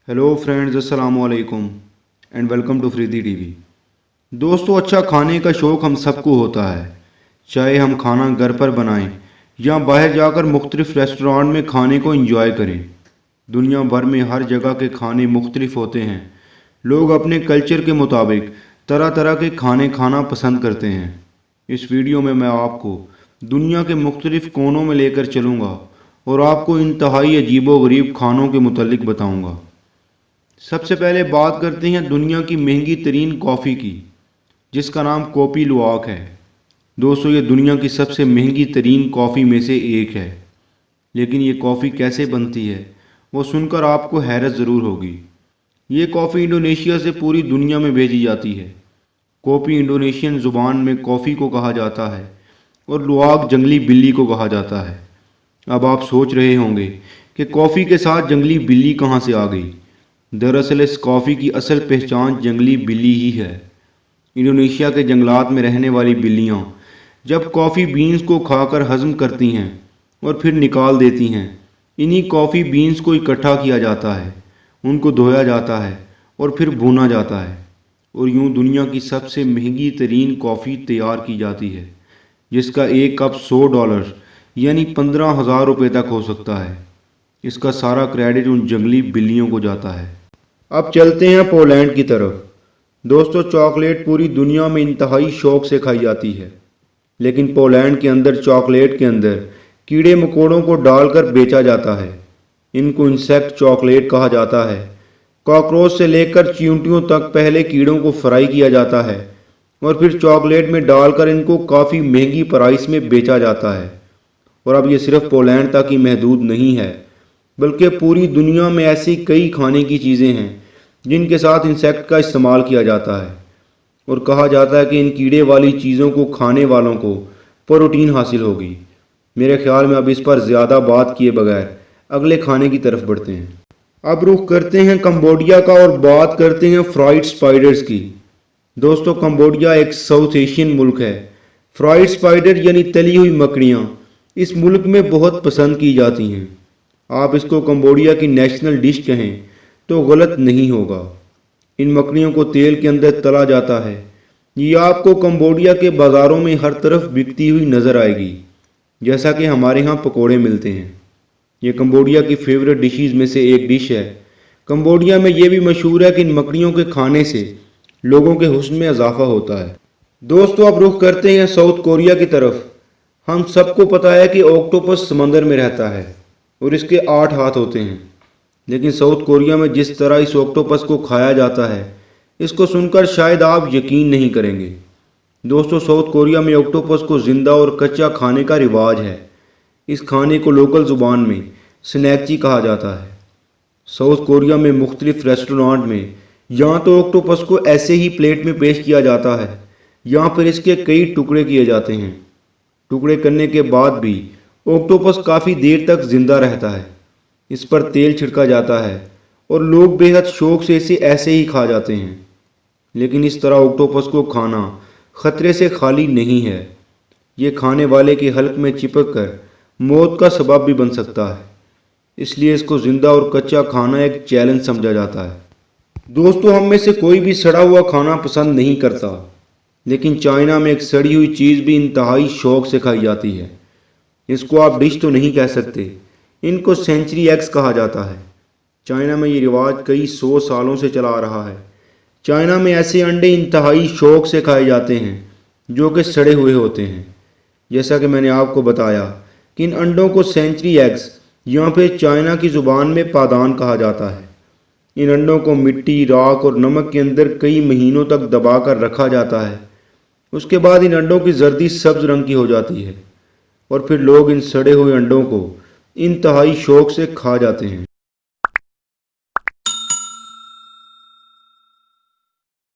Hello friends, अस्सलाम वालेकुम and welcome to Faridi TV. दोस्तों, अच्छा खाने का शौक़ हम सबको होता है, चाहे हम खाना घर पर बनाएं या बाहर जाकर मुख्तलिफ़ रेस्टोरेंट में खाने को एंजॉय करें। दुनिया भर में हर जगह के खाने मुख्तलिफ होते हैं। लोग अपने कल्चर के मुताबिक तरह तरह के खाने खाना पसंद करते हैं। इस वीडियो में मैं आपको दुनिया के मुख्तलिफ कोनों में लेकर चलूँगा और आपको इंतहाई अजीबो-गरीब खानों के मुतल्लिक बताऊँगा। सबसे पहले बात करते हैं दुनिया की महंगी तरीन कॉफ़ी की, जिसका नाम कॉपी लुवाक है। दोस्तों, ये दुनिया की सबसे महंगी तरीन कॉफ़ी में से एक है। लेकिन ये कॉफ़ी कैसे बनती है वो सुनकर आपको हैरत ज़रूर होगी। ये कॉफ़ी इंडोनेशिया से पूरी दुनिया में भेजी जाती है। कॉफ़ी इंडोनेशियन ज़ुबान में कॉफ़ी को कहा जाता है और लुवाक जंगली बिल्ली को कहा जाता है। अब आप सोच रहे होंगे कि कॉफ़ी के साथ जंगली बिल्ली कहाँ से आ गई। दरअसल इस कॉफ़ी की असल पहचान जंगली बिल्ली ही है। इंडोनेशिया के जंगलात में रहने वाली बिल्लियाँ जब कॉफ़ी बीन्स को खाकर हज़म करती हैं और फिर निकाल देती हैं, इन्हीं कॉफ़ी बीन्स को इकट्ठा किया जाता है, उनको धोया जाता है और फिर भुना जाता है, और यूँ दुनिया की सबसे महंगी तरीन कॉफ़ी तैयार की जाती है, जिसका एक कप $100 यानी 15,000 रुपये तक हो सकता है। इसका सारा क्रेडिट उन जंगली बिल्लियों को जाता है। अब चलते हैं पोलैंड की तरफ। दोस्तों, चॉकलेट पूरी दुनिया में इंतहाई शौक़ से खाई जाती है, लेकिन पोलैंड के अंदर चॉकलेट के अंदर कीड़े मकोड़ों को डालकर बेचा जाता है। इनको इंसेक्ट चॉकलेट कहा जाता है। कॉकरोच से लेकर चींटियों तक पहले कीड़ों को फ्राई किया जाता है और फिर चॉकलेट में डालकर इनको काफ़ी महंगी प्राइस में बेचा जाता है। और अब ये सिर्फ पोलैंड तक ही महदूद नहीं है, बल्कि पूरी दुनिया में ऐसी कई खाने की चीज़ें हैं जिनके साथ इंसेक्ट का इस्तेमाल किया जाता है, और कहा जाता है कि इन कीड़े वाली चीज़ों को खाने वालों को प्रोटीन हासिल होगी। मेरे ख्याल में अब इस पर ज़्यादा बात किए बगैर अगले खाने की तरफ बढ़ते हैं। अब रुख करते हैं कंबोडिया का और बात करते हैं फ्राइड स्पाइडर्स की। दोस्तों, कंबोडिया एक साउथ एशियन मुल्क है। फ्राइड स्पाइडर यानी तली हुई मकड़ियाँ इस मुल्क में बहुत पसंद की जाती हैं। आप इसको कंबोडिया की नेशनल डिश कहें तो गलत नहीं होगा। इन मकड़ियों को तेल के अंदर तला जाता है। ये आपको कंबोडिया के बाज़ारों में हर तरफ बिकती हुई नज़र आएगी, जैसा कि हमारे यहाँ पकोड़े मिलते हैं। ये कंबोडिया की फेवरेट डिशेज़ में से एक डिश है। कंबोडिया में ये भी मशहूर है कि इन मकड़ियों के खाने से लोगों के हुस्न में इजाफा होता है। दोस्तों, अब रुख करते हैं साउथ कोरिया की तरफ। हम सबको पता है कि ऑक्टोपस समंदर में रहता है और इसके 8 हाथ होते हैं, लेकिन साउथ कोरिया में जिस तरह इस ऑक्टोपस को खाया जाता है, इसको सुनकर शायद आप यकीन नहीं करेंगे। दोस्तों, साउथ कोरिया में ऑक्टोपस को ज़िंदा और कच्चा खाने का रिवाज है। इस खाने को लोकल ज़ुबान में स्नैक्ची कहा जाता है। साउथ कोरिया में मुख्तलिफ रेस्टोरेंट में या तो ऑक्टोपस को ऐसे ही प्लेट में पेश किया जाता है या फिर इसके कई टुकड़े किए जाते हैं। टुकड़े करने के बाद भी ऑक्टोपस काफ़ी देर तक ज़िंदा रहता है। इस पर तेल छिड़का जाता है और लोग बेहद शौक़ से इसे ऐसे ही खा जाते हैं। लेकिन इस तरह ऑक्टोपस को खाना ख़तरे से खाली नहीं है। ये खाने वाले के हल्क में चिपक कर मौत का सबब भी बन सकता है। इसलिए इसको ज़िंदा और कच्चा खाना एक चैलेंज समझा जाता है। दोस्तों, हम में से कोई भी सड़ा हुआ खाना पसंद नहीं करता, लेकिन चाइना में एक सड़ी हुई चीज़ भी इंतहाई शौक़ से खाई जाती है। इसको आप डिश तो नहीं कह सकते, इनको सेंचुरी एग्स कहा जाता है। चाइना में ये रिवाज कई 100 सालों से चला आ रहा है। चाइना में ऐसे अंडे इंतहाई शौक़ से खाए जाते हैं जो कि सड़े हुए होते हैं। जैसा कि मैंने आपको बताया कि इन अंडों को सेंचुरी एग्स या फिर चाइना की ज़ुबान में पादान कहा जाता है। इन अंडों को मिट्टी, राख और नमक के अंदर कई महीनों तक दबा कर रखा जाता है। उसके बाद इन अंडों की जर्दी सब्ज़ रंग की हो जाती है और फिर लोग इन सड़े हुए अंडों को इंतहाई शौक़ से खा जाते हैं।